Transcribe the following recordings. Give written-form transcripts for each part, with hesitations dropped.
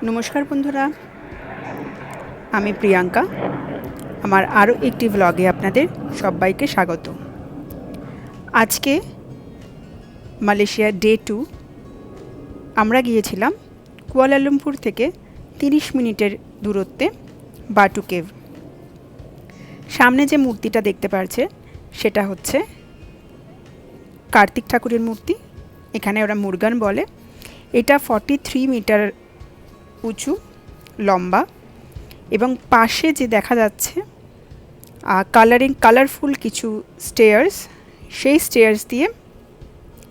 নমস্কার বন্ধুরা, আমি প্রিয়াঙ্কা। আমার আরও একটি ব্লগে আপনাদের সবাইকে স্বাগত। আজকে মালয়েশিয়ার ডে 2। আমরা গিয়েছিলাম কুয়ালালামপুর থেকে 30 মিনিটের দূরত্বে বাটু কেভ। সামনে যে মূর্তিটা দেখতে পাচ্ছে সেটা হচ্ছে কার্তিক ঠাকুরের মূর্তি। এখানে ওরা মুরগান বলে। এটা 43 মিটার উঁচু, লম্বা, এবং পাশে যে দেখা যাচ্ছে কালারফুল কিছু স্টেয়ার্স, সেই স্টেয়ার্স দিয়ে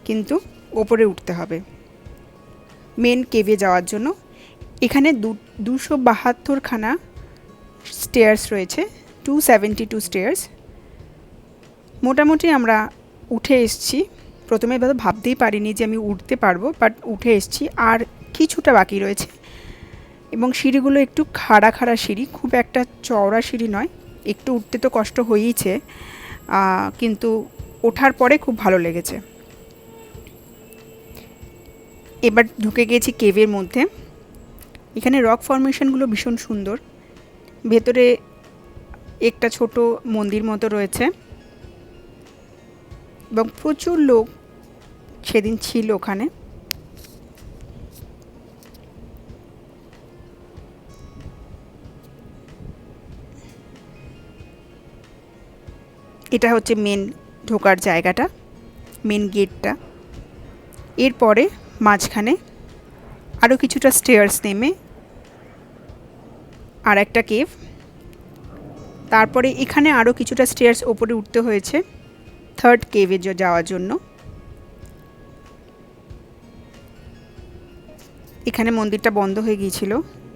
কিন্তু ওপরে উঠতে হবে মেন কেভে যাওয়ার জন্য। এখানে 272খানা স্টেয়ার্স রয়েছে, 272 স্টেয়ার্স। মোটামুটি আমরা উঠে এসেছি। প্রথমে ভাবতেই পারিনি যে আমি উঠতে পারবো, বাট উঠে এসেছি। আর কিছুটা বাকি রয়েছে, এবং সিঁড়িগুলো একটু খাড়া খাড়া সিঁড়ি, খুব একটা চওড়া সিঁড়ি নয়। একটু উঠতে তো কষ্ট হয়েইছে, কিন্তু ওঠার পরে খুব ভালো লেগেছে। এবার ঢুকে গিয়েছি কেভের মধ্যে। এখানে রক ফরমেশনগুলো ভীষণ সুন্দর। ভেতরে একটা ছোট মন্দির মতো রয়েছে, এবং প্রচুর লোক সেদিন ছিল ওখানে। এটা হচ্ছে মেন ঢোকার জায়গাটা, মেন গেটটা। এরপরে মাঝখানে আরও কিছুটা স্টেয়ার্স নেমে আর একটা কেভ। তারপরে এখানে আরও কিছুটা স্টেয়ার্স ওপরে উঠতে হয়েছে থার্ড কেভে যাওয়ার জন্য। এখানে মন্দিরটা বন্ধ হয়ে গিয়েছিল,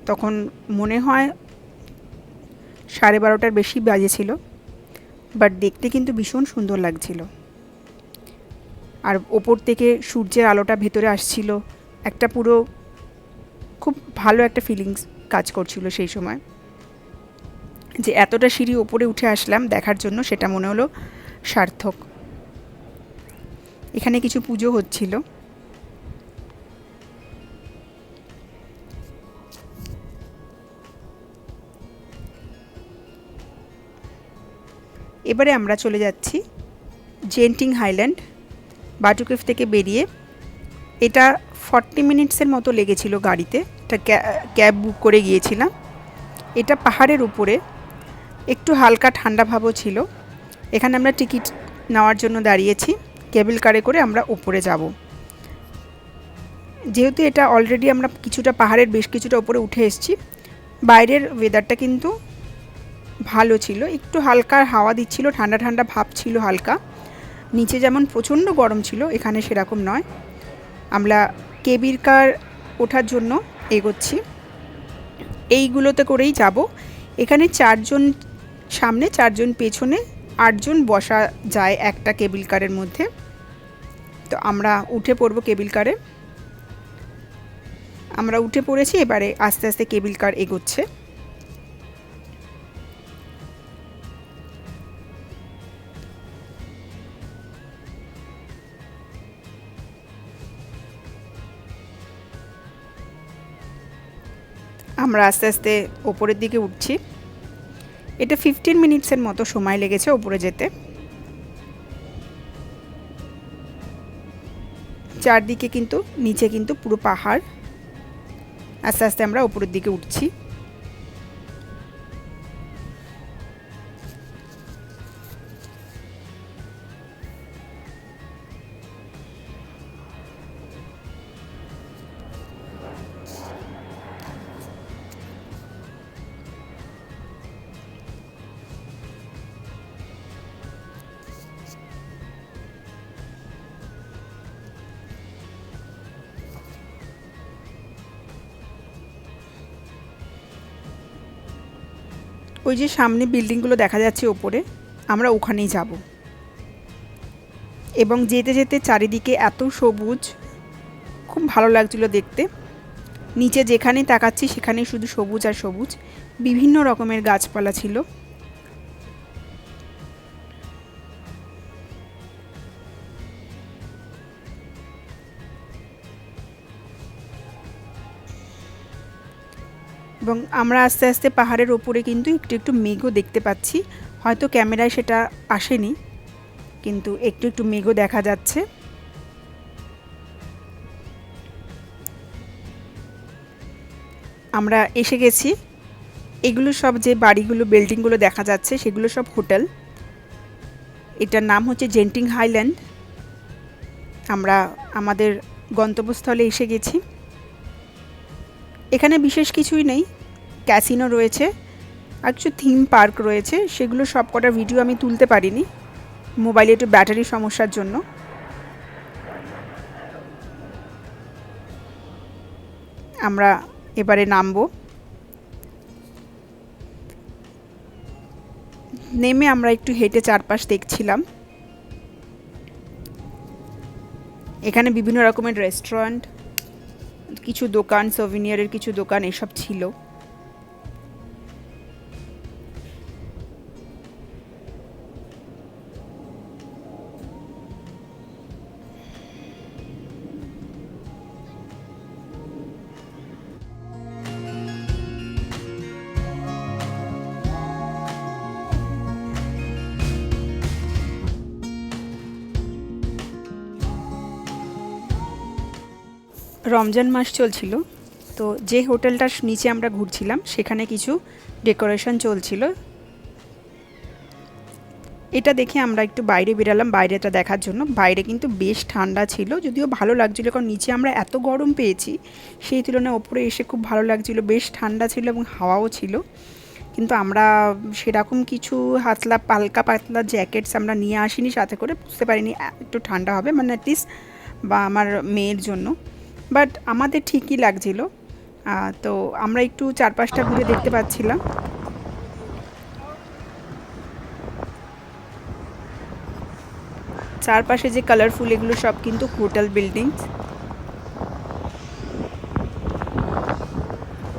তখন মনে হয় 12:30টার বেশি বাজেছিল, বাট দেখতে কিন্তু ভীষণ সুন্দর লাগছিল। আর ওপর থেকে সূর্যের আলোটা ভেতরে আসছিল, একটা পুরো খুব ভালো একটা ফিলিংস কাজ করছিল সেই সময়। যে এতটা সিঁড়ি ওপরে উঠে আসলাম দেখার জন্য, সেটা মনে হলো সার্থক। এখানে কিছু পুজো হচ্ছিল। এবারে আমরা চলে যাচ্ছি জেন্টিং হাইল্যান্ড। বাটু কেভ থেকে বেরিয়ে এটা 40 মিনিটসের মতো লেগেছিল গাড়িতে। এটা ক্যাব বুক করে গিয়েছিলাম। এটা পাহাড়ের উপরে, একটু হালকা ঠান্ডা ভাবও ছিল। এখানে আমরা টিকিট নেওয়ার জন্য দাঁড়িয়েছি। কেবল কারে করে আমরা উপরে যাব। যেহেতু এটা অলরেডি আমরা কিছুটা পাহাড়ের বেশ কিছুটা উপরে উঠে এসেছি, বাইরের ওয়েদারটা কিন্তু ভালো ছিল। একটু হালকা হাওয়া দিচ্ছিল, ঠান্ডা ঠান্ডা ভাব ছিল হালকা। নিচে যেমন প্রচণ্ড গরম ছিল, এখানে সেরকম নয়। আমরা কেবল কার ওঠার জন্য এগোচ্ছি। এইগুলোতে করেই যাব। এখানে 4 জন সামনে, 4 জন পেছনে, 8 জন বসা যায় একটা কেবল কারের মধ্যে। তো আমরা উঠে পড়ব কেবল কারে। আমরা উঠে পড়েছি। এবারে আস্তে আস্তে কেবল কার এগোচ্ছে। আমরা আস্তে আস্তে ওপরের দিকে উঠছি। এটা 15 মিনিটসের মতো সময় লেগেছে ওপরে যেতে। চারদিকে কিন্তু নিচে কিন্তু পুরো পাহাড়। আস্তে আস্তে আমরা ওপরের দিকে উঠছি। ওই যে সামনে বিল্ডিংগুলো দেখা যাচ্ছে ওপরে, আমরা ওখানেই যাব। এবং যেতে যেতে চারিদিকে এত সবুজ, খুব ভালো লাগছিল দেখতে। নিচে যেখানেই তাকাচ্ছি সেখানেই শুধু সবুজ আর সবুজ। বিভিন্ন রকমের গাছপালা ছিল। এবং আমরা আস্তে আস্তে পাহাড়ের ওপরে কিন্তু একটু একটু মেঘও দেখতে পাচ্ছি, হয়তো ক্যামেরায় সেটা আসেনি, কিন্তু একটু একটু মেঘও দেখা যাচ্ছে। আমরা এসে গেছি। এগুলো সব যে বাড়িগুলো, বিল্ডিংগুলো দেখা যাচ্ছে সেগুলো সব হোটেল। এটার নাম হচ্ছে জেন্টিং হাইল্যান্ড। আমরা আমাদের গন্তব্যস্থলে এসে গেছি। এখানে বিশেষ কিছুই নেই, ক্যাসিনো রয়েছে আর কিছু থিম পার্ক রয়েছে, সেগুলো সব কটা ভিডিও আমি তুলতে পারিনি, মোবাইলে একটু ব্যাটারি সমস্যার জন্য। আমরা এবারে নামবো। নেমে আমরা একটু হেঁটে চারপাশ দেখছিলাম। এখানে বিভিন্ন রকমের রেস্টুরেন্ট, কিছু দোকান, সোভিনিয়ারের কিছু দোকান এসব ছিল। রমজান মাস চলছিল, তো যে হোটেলটার নিচে আমরা ঘুরছিলাম সেখানে কিছু ডেকোরেশন চলছিল। এটা দেখে আমরা একটু বাইরে বেরালাম বাইরেটা দেখার জন্য। বাইরে কিন্তু বেশ ঠান্ডা ছিল, যদিও ভালো লাগছিলো, কারণ নিচে আমরা এত গরম পেয়েছি, সেই তুলনায় ওপরে এসে খুব ভালো লাগছিলো, বেশ ঠান্ডা ছিল এবং হাওয়াও ছিল। কিন্তু আমরা সেরকম কিছু হালকা পাতলা জ্যাকেটস আমরা নিয়ে আসিনি সাথে করে, বুঝতে পারিনি একটু ঠান্ডা হবে, মানে অ্যাটলিস্ট বা আমার মেয়ের জন্য, বাট আমাদের ঠিকই লাগছিল। তো আমরা একটু চারপাশটা ঘুরে দেখতে পাচ্ছিলাম। চারপাশে যে কালারফুল, এগুলো সব কিন্তু হোটেল বিল্ডিংস।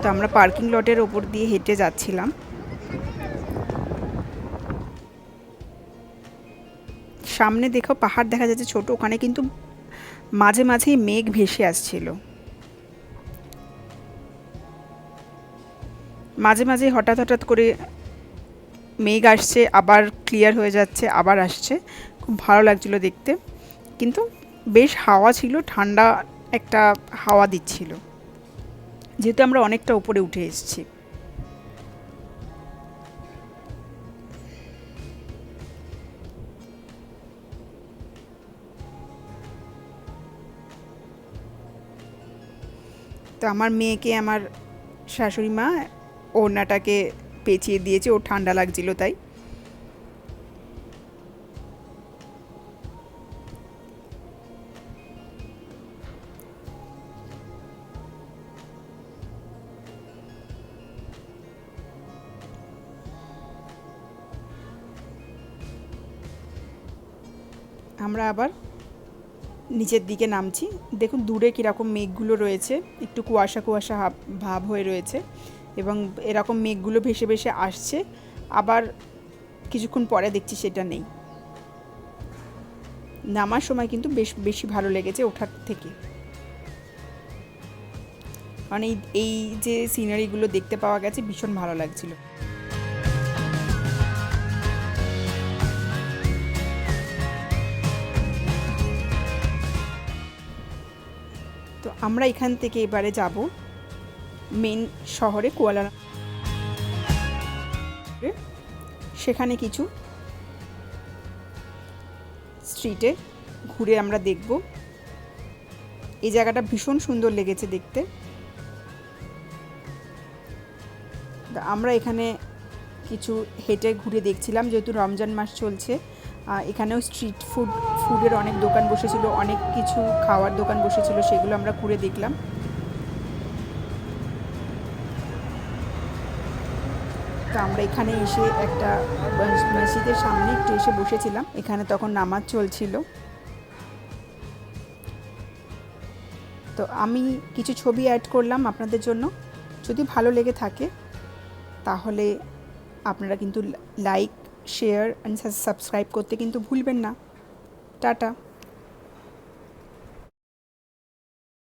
তো আমরা পার্কিং লটের ওপর দিয়ে হেঁটে যাচ্ছিলাম। সামনে দেখো পাহাড় দেখা যাচ্ছে ছোট, ওখানে কিন্তু মাঝে মাঝেই মেঘ ভেসে আসছিল, মাঝে মাঝে হঠাৎ হঠাৎ করে মেঘ আসছে, আবার ক্লিয়ার হয়ে যাচ্ছে, আবার আসছে, খুব ভালো লাগছিল দেখতে। কিন্তু বেশ হাওয়া ছিল, ঠান্ডা একটা হাওয়া দিচ্ছিল, যেহেতু আমরা অনেকটা উপরে উঠে এসেছি। তো আমার মেয়েকে আমার শাশুড়ি মা ওড়নাটাকে পেঁচিয়ে দিয়েছে, ওর ঠান্ডা লাগছিল তাই। আমরা আবার নিচের দিকে নামছি। দেখুন দূরে কীরকম মেঘগুলো রয়েছে, একটু কুয়াশা কুয়াশা ভাব হয়ে রয়েছে, এবং এরকম মেঘগুলো ভেসে ভেসে আসছে, আবার কিছুক্ষণ পরে দেখছি সেটা নেই। নামার সময় কিন্তু বেশি ভালো লেগেছে ওঠার থেকে, মানে এই যে সিনারিগুলো দেখতে পাওয়া গেছে ভীষণ ভালো লাগছিল। তো আমরা এখান থেকে এবারে যাব মেন শহরে কুয়ালালামপুরে। সেখানে কিছু স্ট্রিটে ঘুরে আমরা দেখব। এই জায়গাটা ভীষণ সুন্দর লেগেছে দেখতে। আমরা এখানে কিছু হেঁটে ঘুরে দেখছিলাম, যেহেতু রমজান মাস চলছে। এখানেও স্ট্রিট ফুডের অনেক দোকান বসেছিল, অনেক কিছু খাওয়ার দোকান বসেছিল, সেগুলো আমরা ঘুরে দেখলাম। তো আমরা এখানে এসে একটা মসজিদের সামনে একটু এসে বসেছিলাম, এখানে তখন নামাজ চলছিল। তো আমি কিছু ছবি অ্যাড করলাম আপনাদের জন্য, যদি ভালো লেগে থাকে তাহলে আপনারা কিন্তু লাইক, শেয়ার অ্যান্ড সাবস্ক্রাইব করতে কিন্তু ভুলবেন না। টাটা।